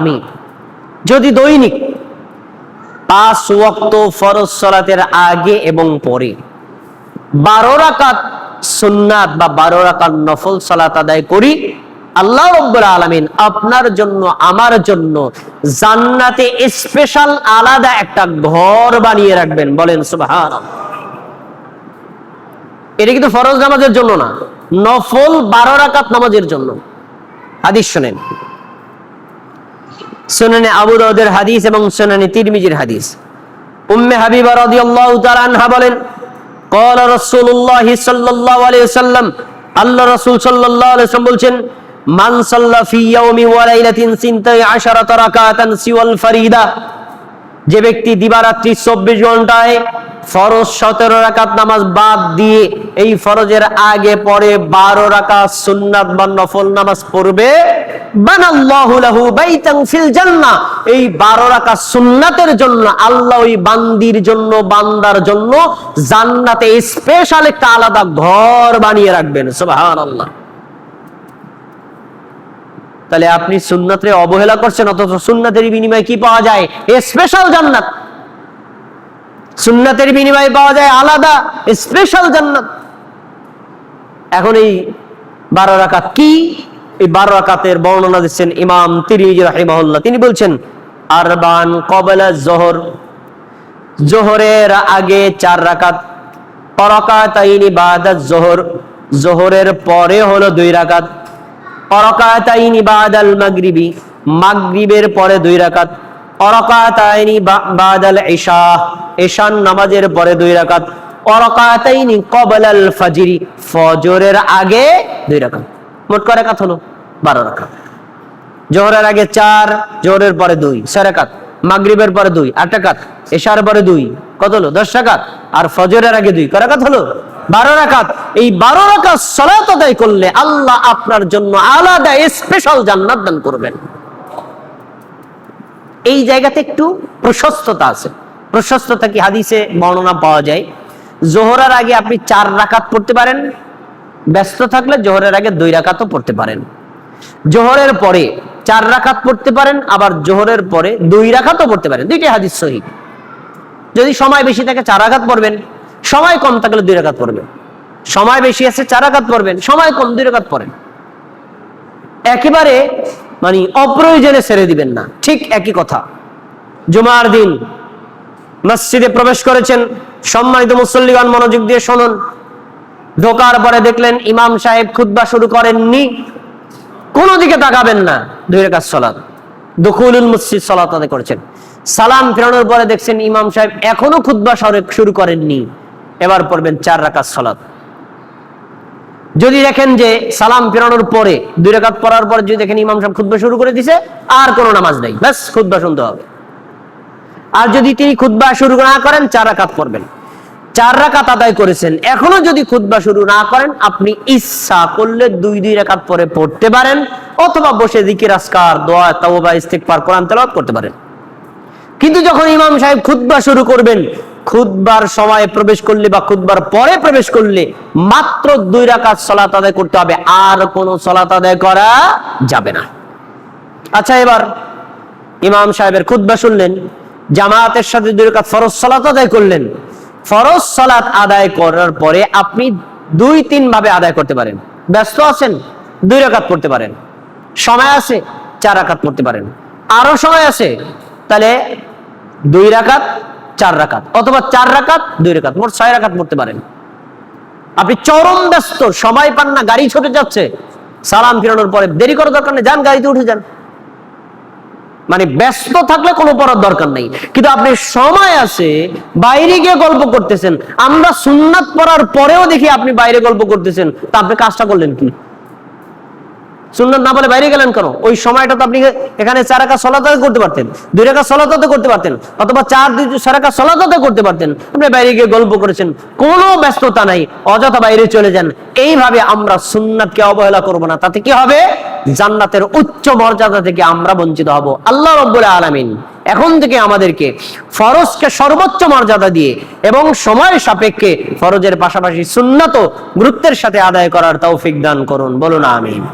আমি যদি দৈনিক 5 ওয়াক্ত ফরজ সালাতের আগে এবং পরে 12 রাকাত সুন্নাত বা 12 রাকাত নফল সালাত আদায় করি, আল্লাহ রাব্বুল আলামিন আপনার জন্য আমার জন্য জান্নাতে স্পেশাল আলাদা একটা ঘর বানিয়ে রাখবেন। বলেন সুবহানাল্লাহ। এটা কিন্তু ফরজ নামাজের জন্য না, নফল 12 রাকাত নামাজের জন্য। হাদিস শুনেন, সুনানে আবু দাউদের হাদিস এবং সুনানে তিরমিজির হাদিস। উম্মে হাবিবা রাদিয়াল্লাহু তাআলা আনহা বলেন, قال رسول الله صلى الله عليه وسلم, আল্লাহ রাসূল সাল্লাল্লাহু আলাইহি ওয়াসাল্লাম বলেন, মান সাল্লা ফি ইয়াউমি ওয়া লাইলাতিন 12 রাকাতান সিওয়াল ফরিদা, যে ব্যক্তি দিবারাত্রি 24 ঘন্টায় ফরজ 17 রাকাত নামাজ বাদ দিয়ে এই ফরজের আগে পরে 12 রাকাত সুন্নাত বা নফল নামাজ পড়বে, বানাল্লাহু লাহু বাইতান ফিল জান্নাহ, এই 12 রাকাত সুন্নাতের জন্য আল্লাহ ওই বান্দির জন্য, বান্দার জন্য জান্নাতে স্পেশাল একটা আলাদা ঘর বানিয়ে রাখবেন। সুবহানাল্লাহ। তাহলে আপনি সুন্নাতের অবহেলা করছেন, অথচ সুন্নাতের বিনিময়ে কি পাওয়া যায়? স্পেশাল জান্নাত। সুন্নাতের বিনিময়ে পাওয়া যায় আলাদা স্পেশাল জান্নাত। এখন এই 12 রাকাত কি? এই 12 রাকাতের বর্ণনা দিচ্ছেন ইমাম তিরমিজি রাহিমাহুল্লাহ। তিনি বলছেন, আরবান ক্বাবলা যোহর, যোহরের আগে 4 রাকাত, রাকাতাইনি বাদা যোহর, যোহরের পরে হলো 2 রাকাত, রাকাতাইনি বাদাল মাগরিবি, মাগরিবের পরে 2 রাকাত, রাকাতাইনি বাদাল ইশা, ইশার নামাজের পরে 2 রাকাত, রাকাতাইনি ক্বাবলাল ফজরি, ফজরের আগে 2 রাকাত। মোট কয় রাকাত হলো? 12 রাকাত। যোহরের আগে 4, যোহরের পরে 2, 6 রাকাত, মাগরিবের পরে 2, 8 রাকাত, ইশার পরে 2, কত হলো? 10 রাকাত। আর ফজরের আগে 2, কয় রাকাত হলো? 12 রাকাত। এই 12 রাকাত সালাত আদায় করলে আল্লাহ আপনার জন্য আলাদা স্পেশাল জান্নাত দান করবেন। এই জায়গাতে একটু প্রশস্ততা আছে। প্রশস্ততা কি? হাদিসে বর্ণনা পাওয়া যায়, যোহরের আগে আপনি 4 রাকাত পড়তে পারেন, ব্যস্ত থাকলে যোহরের আগে 2 রাকাতও পড়তে পারেন। যোহরের পরে 4 রাকাত পড়তে পারেন, আবার যোহরের পরে 2 রাকাতও পড়তে পারেন। দুইটাই হাদিস সহিহ। যদি সময় বেশি থাকে 4 রাকাত পড়বেন, সময় কম থাকলে 2 রাকাত পড়বেন। সময় বেশি আছে 4 রাকাত পড়বেন, সময় কম 2 রাকাত পড়েন। একেবারে মানে অপ্রয়োজনে ছেড়ে দিবেন না। ঠিক একই কথা, জুমার দিন মসজিদে প্রবেশ করেছেন, সম্মানিত মুসল্লিগণ মনোযোগ দিয়ে শুনুন। ঢোকার পরে দেখলেন ইমাম সাহেব খুতবা শুরু করেননি, কোনো দিকে তাকাবেন না, 2 রাকাত সালাত, দুখুলুল মসজিদ সালাত আদায় করেছেন। সালাম ফেরানোর পরে দেখছেন ইমাম সাহেব এখনো খুতবা শুরু করেননি, এবার পড়বেন 4 রাকাত সালাত। যদি দেখেন যে সালাম ফেরানোর পরে 2 রাকাত পড়ার পরে যদি দেখেন ইমাম সাহেব খুতবা শুরু করে দিয়েছে, আর কোনো নামাজ নাই, ব্যাস খুতবা শুনতে হবে। আর যদি তিনি খুতবা শুরু না করেন 4 রাকাত পড়বেন। 4 রাকাত আদায় করেছেন, এখনো যদি খুতবা শুরু না করেন, আপনি ইচ্ছা করলে 2 রাকাত পরে পড়তে পারেন, অথবা বসে জিকির আজকার, দোয়া, তাওবা, ইস্তিগফার, কোরআন তেলাওয়াত করতে পারেন। কিন্তু যখন ইমাম সাহেব খুতবা শুরু করবেন, খুতবার সময় প্রবেশ করলে বা খুতবার পরে প্রবেশ করলে মাত্র 2 রাকাত সালাত আদায় করতে হবে, আর কোনো সালাত আদায় করা যাবে না। আচ্ছা, এবার ইমাম সাহেবের খুতবা শুনলেন, জামাতের সাথে 2 রাকাত ফরজ সালাত আদায় করলেন। ফরজ সালাত আদায় করার পরে আপনি 2-3 ভাবে আদায় করতে পারেন। ব্যস্ত আছেন, 2 রাকাত পড়তে পারেন, সময় আছে 4 রাকাত পড়তে পারেন, আরো সময় আছে তাহলে 2 রাকাত 4 রাকাত, অথবা 4 রাকাত 2 রাকাত, মোট 6 রাকাত পড়তে পারেন। আপনি চরম ব্যস্ত, সময় পান না, গাড়ি ছুটে যাচ্ছে, সালাম ফিরানোর পরে দেরি করার দরকার নেই, যান গাড়িতে উঠে যান। মানে ব্যস্ত থাকলে কোনো পড়ার দরকার নেই, কিন্তু আপনি সময় আছে, বাইরে গিয়ে গল্প করতেছেন। আমরা সুন্নাত পড়ার পরেও দেখি আপনি বাইরে গল্প করতেছেন, তা আপনি কাজটা করলেন কি? সুন্নাত না বলে বাইরে গেলেন কেন? ওই সময়টা তো আপনি এখানে 4 রাকাত সালাত আদায় করতে পারতেন, 2 রাকাত সালাত আদায় করতে পারতেন, অথবা 4 রাকাত সালাত আদায় করতে পারতেন। আপনি বাইরে গিয়ে গল্প করেছেন, কোনো ব্যস্ততা নাই, অযথা বাইরে চলে যান। এইভাবে আমরা সুন্নাতকে অবহেলা করব না, তাতে কি হবে? জান্নাতের উচ্চ মর্যাদা থেকে আমরা বঞ্চিত হব। আল্লাহ রাব্বুল আলামিন এখন থেকে আমাদেরকে ফরজকে সর্বোচ্চ মর্যাদা দিয়ে এবং সময় সাপেক্ষে ফরজের পাশাপাশি সুন্নাতও গুরুত্বের সাথে আদায় করার তৌফিক দান করুন। বলুন আমিন।